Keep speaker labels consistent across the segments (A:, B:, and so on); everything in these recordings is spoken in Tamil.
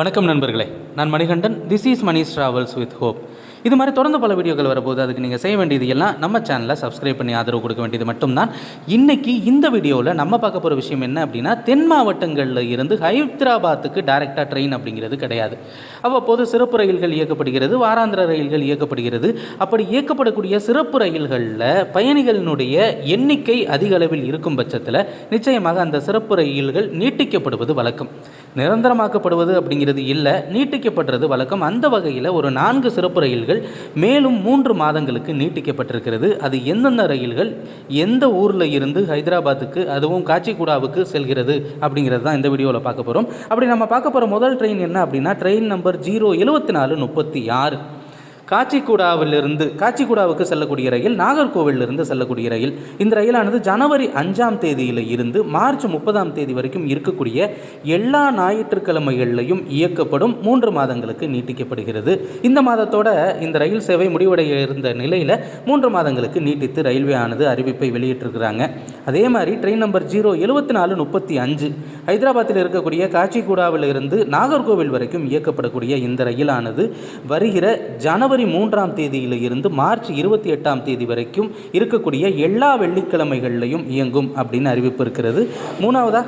A: வணக்கம் நண்பர்களே, நான் Manikandan. This is Mani's travels with hope. இது மாதிரி தொடர்ந்து பல வீடியோக்கள் வரப்போது. அதுக்கு நீங்கள் செய்ய வேண்டியது எல்லாம் நம்ம சேனலை சப்ஸ்கிரைப் பண்ணி ஆதரவு கொடுக்க வேண்டியது மட்டும்தான். இன்றைக்கி இந்த வீடியோவில் நம்ம பார்க்க போகிற விஷயம் என்ன அப்படின்னா, தென் மாவட்டங்களில் இருந்து ஹைதராபாத்துக்கு டைரெக்டாக ட்ரெயின் அப்படிங்கிறது கிடையாது. அவ்வப்போது சிறப்பு ரயில்கள் இயக்கப்படுகிறது, வாராந்திர ரயில்கள் இயக்கப்படுகிறது. அப்படி இயக்கப்படக்கூடிய சிறப்பு ரயில்களில் பயணிகளினுடைய எண்ணிக்கை அதிக அளவில் இருக்கும் பட்சத்தில் நிச்சயமாக அந்த சிறப்பு ரயில்கள் நீட்டிக்கப்படுவது வழக்கம். நிரந்தரமாக்கப்படுவது அப்படிங்கிறது இல்லை, நீட்டிக்கப்படுறது வழக்கம். அந்த வகையில் ஒரு 4 சிறப்பு ரயில்கள் மேலும் 3 மாதங்களுக்கு நீட்டிக்கப்பட்டிருக்கிறது. அது எந்தெந்த ரயில்கள் எந்த ஊரில் இருந்து ஹைதராபாத்துக்கு, அதுவும் காச்சிகுடாவுக்கு செல்கிறது அப்படிங்கிறது தான் இந்த வீடியோவில் பார்க்க போகிறோம். அப்படி நம்ம பார்க்க போகிற முதல் ட்ரெயின் என்ன அப்படின்னா, ட்ரெயின் நம்பர் 07436. காச்சிகுடாவுக்கு செல்லக்கூடிய ரயில் நாகர்கோவிலிருந்து செல்லக்கூடிய ரயில். இந்த ரயிலானது ஜனவரி 5ஆம் தேதியில் இருந்து மார்ச் 30ஆம் தேதி வரைக்கும் இருக்கக்கூடிய எல்லா ஞாயிற்றுக்கிழமைகளிலையும் இயக்கப்படும். 3 மாதங்களுக்கு நீட்டிக்கப்படுகிறது. இந்த மாதத்தோட இந்த ரயில் சேவை முடிவடைய இருந்த நிலையில் 3 மாதங்களுக்கு நீட்டித்து ரயில்வே ஆனது அறிவிப்பை வெளியிட்டிருக்கிறாங்க. அதே மாதிரி ட்ரெயின் நம்பர் 07435 ஹைதராபாத்தில் இருக்கக்கூடிய காச்சிகுடாவில் இருந்து நாகர்கோவில் வரைக்கும் இயக்கப்படக்கூடிய இந்த ரயிலானது வருகிற ஜனவரி 3ஆம் தேதியில் இருந்து மார்ச் 28ஆம் தேதி வரைக்கும் இருக்கக்கூடிய எல்லா வெள்ளிக்கிழமைகளிலையும் இயங்கும் அப்படின்னு அறிவிப்பு இருக்கிறது. மூணாவதா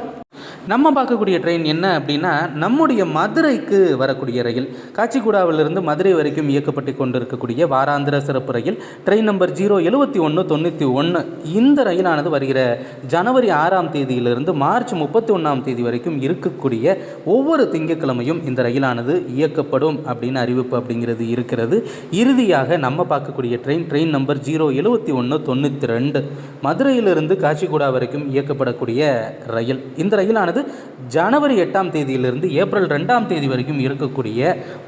A: நம்ம பார்க்கக்கூடிய ட்ரெயின் என்ன அப்படின்னா, நம்முடைய மதுரைக்கு வரக்கூடிய ரயில். காச்சிகுடாவிலிருந்து மதுரை வரைக்கும் இயக்கப்பட்டு கொண்டிருக்கக்கூடிய வாராந்திர சிறப்பு ரயில் ட்ரெயின் நம்பர் 07191. இந்த ரயிலானது வருகிற ஜனவரி 6ஆம் தேதியிலிருந்து மார்ச் 31ஆம் தேதி வரைக்கும் இருக்கக்கூடிய ஒவ்வொரு திங்கட்கிழமையும் இந்த ரயிலானது இயக்கப்படும் அப்படின்னு அறிவிப்பு அப்படிங்கிறது இருக்கிறது. இறுதியாக நம்ம பார்க்கக்கூடிய ட்ரெயின் நம்பர் 07192 மதுரையிலிருந்து காச்சிகுடா வரைக்கும் இயக்கப்படக்கூடிய ரயில். இந்த ரயிலானது ஜனவரி 8ஆம் தேதியிலிருந்து ஏப்ரல் 2ஆம் தேதி வரைக்கும் இருக்கக்கூடிய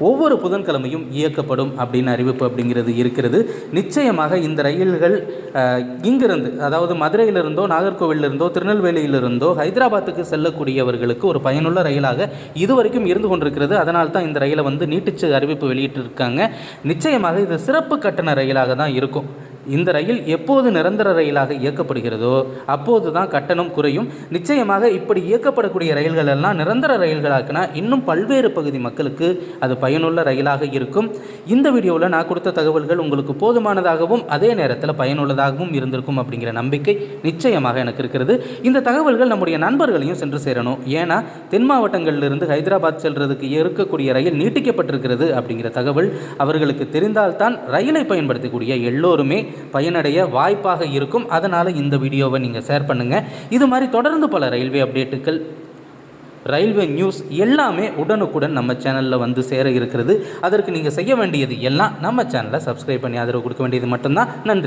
A: ஒவ்வொரு புதன்கிழமையும் இயக்கப்படும் அப்படின்னு அறிவிப்பு அப்படிங்கிறது இருக்கிறது. நிச்சயமாக இந்த ரயில்கள் இங்கிருந்து, அதாவது மதுரையிலிருந்தோ நாகர்கோவிலிருந்தோ திருநெல்வேலியிலிருந்தோ ஹைதராபாத்துக்கு செல்லக்கூடியவர்களுக்கு ஒரு பயனுள்ள ரயிலாக இதுவரைக்கும் இருந்து கொண்டிருக்கிறது. அதனால் தான் இந்த ரயிலை நீட்டிச்சு அறிவிப்பு வெளியிட்டிருக்காங்க. நிச்சயமாக இது சிறப்பு கட்டண ரயிலாக தான் இருக்கும். இந்த ரயில் எப்போது நிரந்தர ரயிலாக இயக்கப்படுகிறதோ அப்போது தான் கட்டணம் குறையும். நிச்சயமாக இப்படி இயக்கப்படக்கூடிய ரயில்கள் எல்லாம் நிரந்தர ரயில்களாக்கினா இன்னும் பல்வேறு பகுதி மக்களுக்கு அது பயனுள்ள ரயிலாக இருக்கும். இந்த வீடியோவில் நான் கொடுத்த தகவல்கள் உங்களுக்கு போதுமானதாகவும் அதே நேரத்தில் பயனுள்ளதாகவும் இருந்திருக்கும் அப்படிங்கிற நம்பிக்கை நிச்சயமாக எனக்கு இருக்கிறது. இந்த தகவல்கள் நம்முடைய நண்பர்களையும் சென்று சேரணும். ஏன்னா தென் மாவட்டங்களிலிருந்து ஹைதராபாத் செல்றதுக்கு இருக்கக்கூடிய ரயில் நீட்டிக்கப்பட்டிருக்கிறது அப்படிங்கிற தகவல் அவர்களுக்கு தெரிந்தால்தான் ரயிலை பயன்படுத்தக்கூடிய எல்லோருமே பயனடைய வாய்ப்பாக இருக்கும். அதனால் இந்த வீடியோவை நீங்கள் ஷேர் பண்ணுங்கள். இது மாதிரி தொடர்ந்து பல ரயில்வே அப்டேட்டுகள், ரயில்வே நியூஸ் எல்லாமே உடனுக்குடன் நம்ம சேனலில் சேர இருக்கிறது. அதற்கு நீங்கள் செய்ய வேண்டியது எல்லாம் நம்ம சேனலை சப்ஸ்கிரைப் பண்ணி ஆதரவு கொடுக்க வேண்டியது மட்டும்தான். நன்றி.